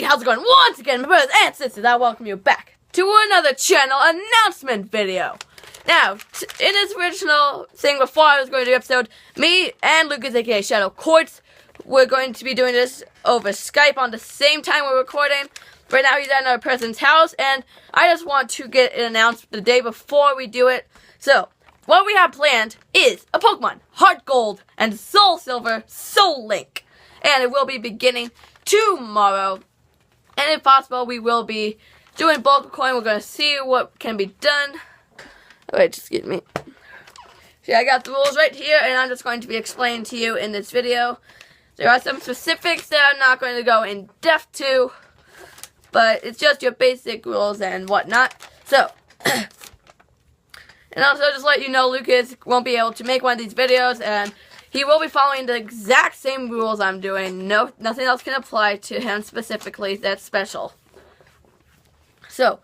how's it going? Once again, my brothers and sisters, I welcome you back to another channel announcement video. Now, in this original thing before I was going to do the episode, me and Lucas, aka Shadow Quartz, we're going to be doing this over Skype on the same time we're recording. Right now he's at another person's house, and I just want to get it announced the day before we do it. So, what we have planned is a Pokemon Heart Gold and Soul Silver Soul Link. And it will be beginning tomorrow. And if possible, we will be doing bulk coin. We're going to see what can be done. Wait, just give me. See, I got the rules right here, and I'm just going to be explaining to you in this video. There are some specifics that I'm not going to go in depth to, but it's just your basic rules and whatnot. So, and also just let you know, Lucas won't be able to make one of these videos, and he will be following the exact same rules I'm doing. Nothing else can apply to him specifically that's special. So,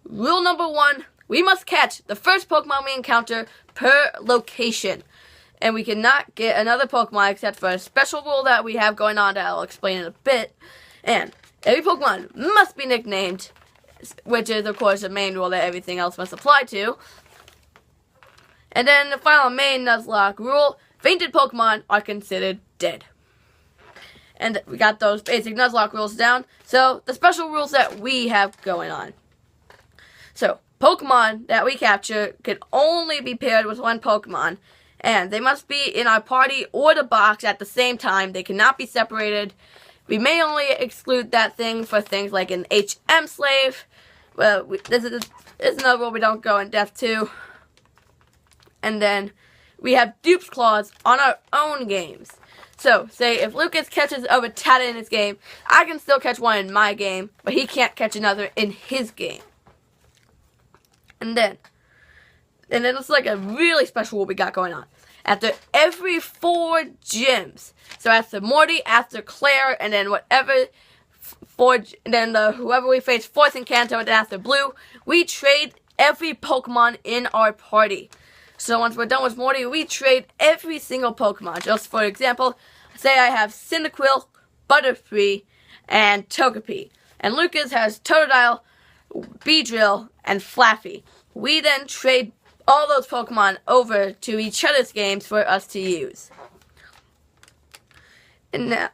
rule number 1, we must catch the first Pokemon we encounter per location. And we cannot get another Pokemon except for a special rule that we have going on that I'll explain in a bit. And every Pokemon must be nicknamed, which is, of course, the main rule that everything else must apply to. And then the final main Nuzlocke rule, fainted Pokemon are considered dead. And we got those basic Nuzlocke rules down. So, the special rules that we have going on. So, Pokemon that we capture can only be paired with one Pokemon. And they must be in our party or the box at the same time. They cannot be separated. We may only exclude that thing for things like an HM slave. Well, this is another rule we don't go in depth to. And then we have Dupe's Claws on our own games. So, say if Lucas catches a Rattata in his game, I can still catch one in my game, but he can't catch another in his game. And then it's like a really special rule we got going on. After every 4 gyms, so after Morty, after Claire, and then whoever we face fourth in Kanto, and then after Blue, we trade every Pokemon in our party. So once we're done with Morty, we trade every single Pokemon. Just for example, say I have Cyndaquil, Butterfree, and Togepi. And Lucas has Totodile, Beedrill, and Flaffy. We then trade all those Pokemon over to each other's games for us to use. And now,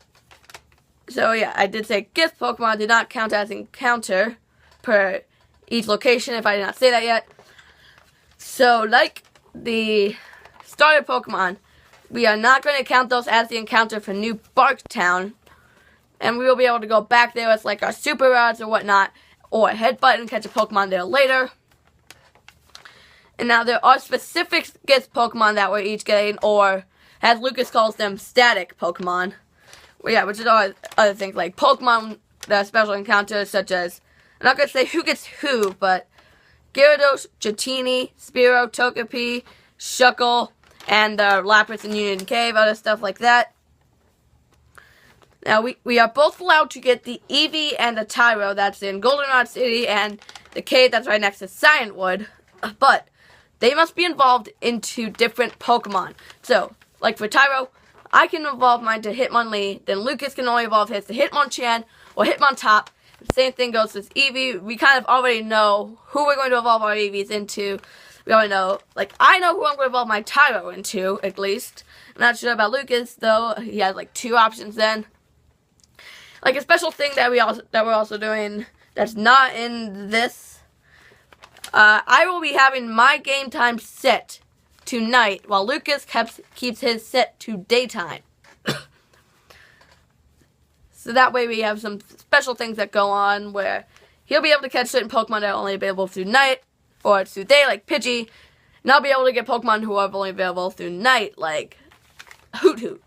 so yeah, I did say gift Pokemon did not count as encounter per each location, if I did not say that yet. So, like the starter Pokemon, we are not going to count those as the encounter for New Barktown. And we will be able to go back there with like our Super Rods or whatnot, or Headbutt and catch a Pokemon there later. And now there are specific gift Pokemon that we're each getting, or as Lucas calls them, static Pokemon. Well, yeah, which is all other things like Pokemon that are special encounters, such as, I'm not going to say who gets who, but Gyarados, Dratini, Spearow, Togepi, Shuckle, and Lapras in Union Cave, other stuff like that. Now, we are both allowed to get the Eevee and the Tyro that's in Goldenrod City and the cave that's right next to Cianwood, but they must be involved into different Pokemon. So, like for Tyro, I can evolve mine to Hitmonlee, then Lucas can only evolve his to Hitmonchan or Hitmontop. The same thing goes with Eevee. We kind of already know who we're going to evolve our Eevees into. We already know, like, I know who I'm going to evolve my Tyro into, at least. I'm not sure about Lucas, though. He has, like, 2 options then. Like, a special thing that we're also doing that's not in this. I will be having my game time set to night, while Lucas keeps his set to daytime. So that way we have some special things that go on where he'll be able to catch certain Pokemon that are only available through night or through day, like Pidgey, and I'll be able to get Pokemon who are only available through night, like Hoothoot.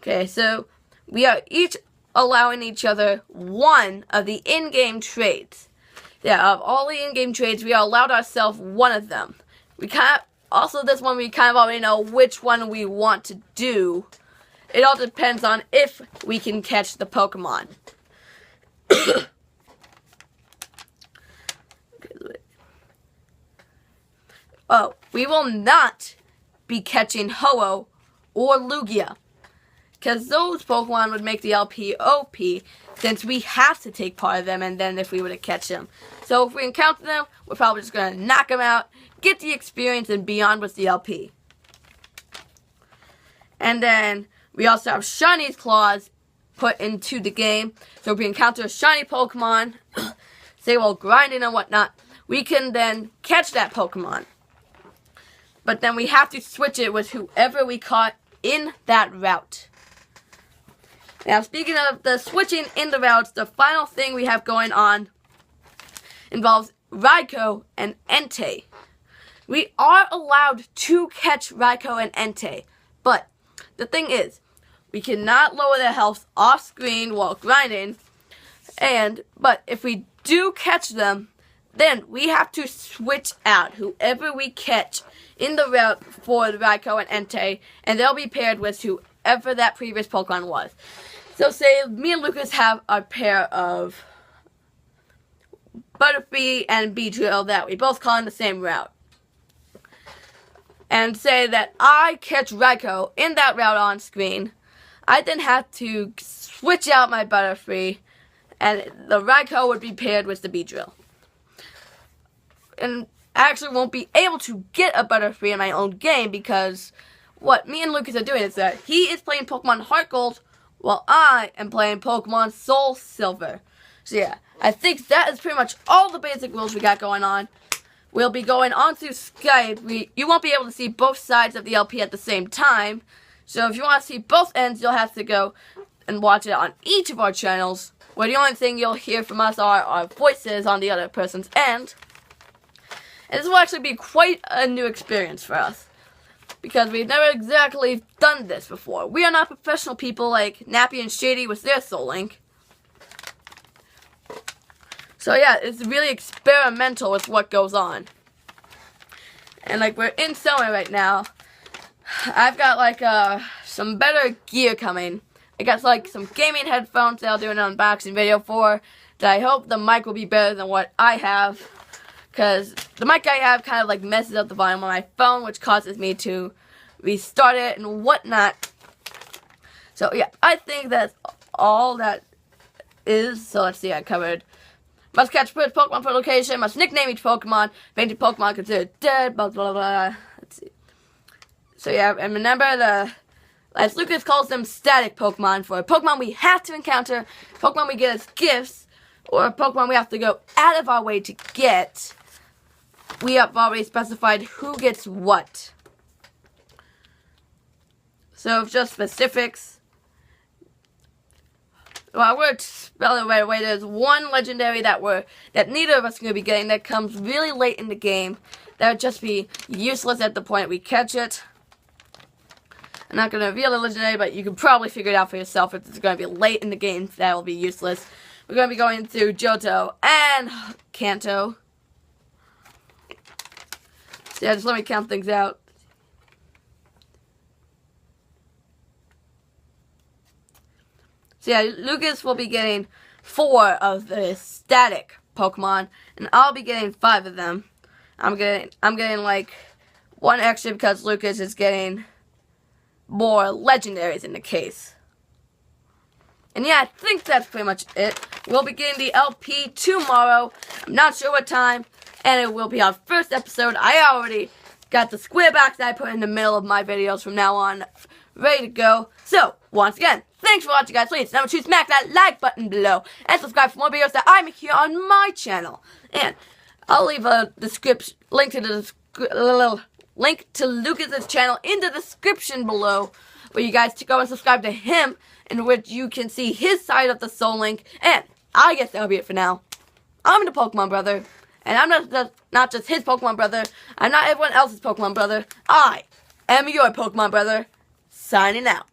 Okay, so we are each allowing each other one of the in-game trades. Yeah, of all the in-game trades, we are allowed ourselves one of them. Also this one we kind of already know which one we want to do. It all depends on if we can catch the Pokemon. Oh, we will not be catching Ho-Oh or Lugia. because those Pokemon would make the LP OP, since we have to take part of them, and then if we were to catch them. So if we encounter them, we're probably just going to knock them out, get the experience, and beyond with the LP. And then we also have Shiny's Claws put into the game. So if we encounter a shiny Pokemon, say while grinding and whatnot, we can then catch that Pokemon. But then we have to switch it with whoever we caught in that route. Now, speaking of the switching in the routes, the final thing we have going on involves Raikou and Entei. We are allowed to catch Raikou and Entei, but the thing is, we cannot lower their health off screen while grinding, but if we do catch them, then we have to switch out whoever we catch in the route for the Raikou and Entei, and they'll be paired with whoever that previous Pokemon was. So say me and Lucas have a pair of Butterfree and Beedrill that we both call in the same route. And say that I catch Raikou in that route on screen. I then have to switch out my Butterfree, and the Raikou would be paired with the Beedrill. And I actually won't be able to get a Butterfree in my own game, because what me and Lucas are doing is that he is playing Pokemon Heart Gold while I am playing Pokemon Soul Silver. So yeah, I think that is pretty much all the basic rules we got going on. We'll be going onto Skype. You won't be able to see both sides of the LP at the same time. So if you want to see both ends, you'll have to go and watch it on each of our channels, where the only thing you'll hear from us are our voices on the other person's end. And this will actually be quite a new experience for us, because we've never exactly done this before. We are not professional people like Nappy and Shady with their Soul Link. So yeah, it's really experimental with what goes on. And like, we're in summer right now. I've got like some better gear coming. I got like some gaming headphones that I'll do an unboxing video for, that I hope the mic will be better than what I have. Because the mic I have kind of like messes up the volume on my phone, which causes me to restart it and whatnot. So yeah, I think that's all that is. So let's see, I covered must catch first Pokemon per location, must nickname each Pokemon, fainted Pokemon considered dead, blah blah blah. Let's see. So yeah, and remember as Lucas calls them, static Pokemon, for a Pokemon we have to encounter, Pokemon we get as gifts, or a Pokemon we have to go out of our way to get. We have already specified who gets what. So just specifics. Well, we're spelling it right away. There's one legendary that neither of us are going to be getting, that comes really late in the game. That would just be useless at the point we catch it. I'm not going to reveal the legendary, but you can probably figure it out for yourself. If it's going to be late in the game, that will be useless. We're going to be going through Johto and Kanto. So yeah, just let me count things out. So yeah, Lucas will be getting 4 of the static Pokemon, and I'll be getting 5 of them. I'm getting like 1 extra because Lucas is getting more legendaries in the case. And yeah, I think that's pretty much it. We'll be getting the LP tomorrow. I'm not sure what time, and it will be our first episode. I already got the square box that I put in the middle of my videos from now on ready to go. So, once again, thanks for watching, guys. Please remember to smack that like button below and subscribe for more videos that I make here on my channel. And I'll leave a link to Lucas's channel in the description below, where you guys go and subscribe to him, in which you can see his side of the Soul Link. And I guess that'll be it for now. I'm the Pokemon Brother, and I'm not just his Pokemon Brother. I'm not everyone else's Pokemon Brother. I am your Pokemon Brother. Signing out.